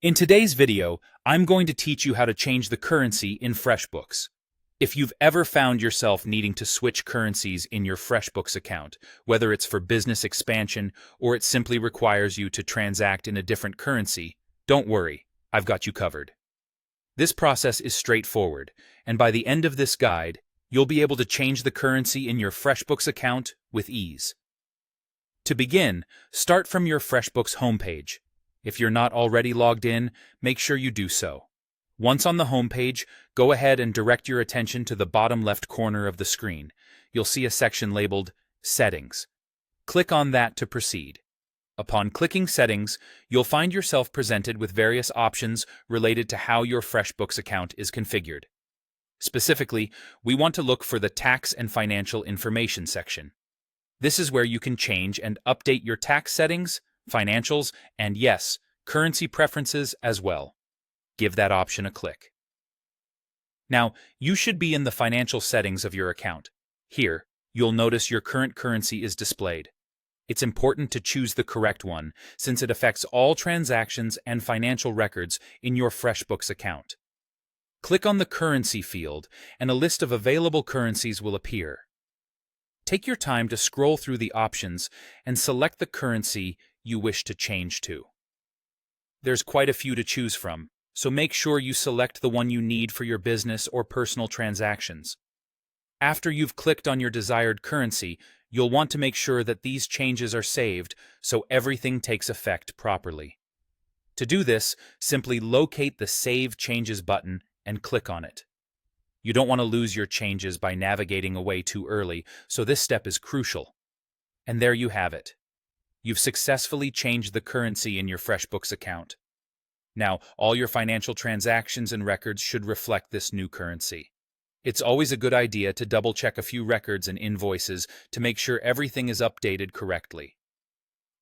In today's video, I'm going to teach you how to change the currency in Freshbooks. If you've ever found yourself needing to switch currencies in your Freshbooks account, whether it's for business expansion or it simply requires you to transact in a different currency, don't worry, I've got you covered. This process is straightforward, and by the end of this guide, you'll be able to change the currency in your Freshbooks account with ease. To begin, start from your Freshbooks homepage. If you're not already logged in, make sure you do so. Once on the homepage, go ahead and direct your attention to the bottom left corner of the screen. You'll see a section labeled Settings. Click on that to proceed. Upon clicking Settings, you'll find yourself presented with various options related to how your Freshbooks account is configured. Specifically, we want to look for the Tax and Financial Information section. This is where you can change and update your tax settings, financials, and yes, currency preferences as well. Give that option a click. Now, you should be in the financial settings of your account. Here, you'll notice your current currency is displayed. It's important to choose the correct one, since it affects all transactions and financial records in your Freshbooks account. Click on the Currency field, and a list of available currencies will appear. Take your time to scroll through the options and select the currency you wish to change to. There's quite a few to choose from, so make sure you select the one you need for your business or personal transactions. After you've clicked on your desired currency, you'll want to make sure that these changes are saved so everything takes effect properly. To do this, simply locate the Save Changes button and click on it. You don't want to lose your changes by navigating away too early, so this step is crucial. And there you have it. You've successfully changed the currency in your Freshbooks account. Now, all your financial transactions and records should reflect this new currency. It's always a good idea to double-check a few records and invoices to make sure everything is updated correctly.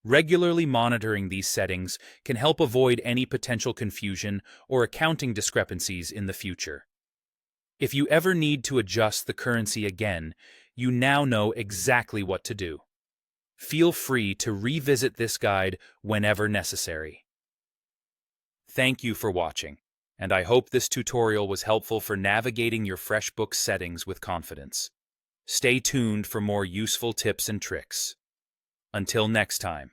Regularly monitoring these settings can help avoid any potential confusion or accounting discrepancies in the future. If you ever need to adjust the currency again, you now know exactly what to do. Feel free to revisit this guide whenever necessary. Thank you for watching, and I hope this tutorial was helpful for navigating your Freshbooks settings with confidence. Stay tuned for more useful tips and tricks. Until next time.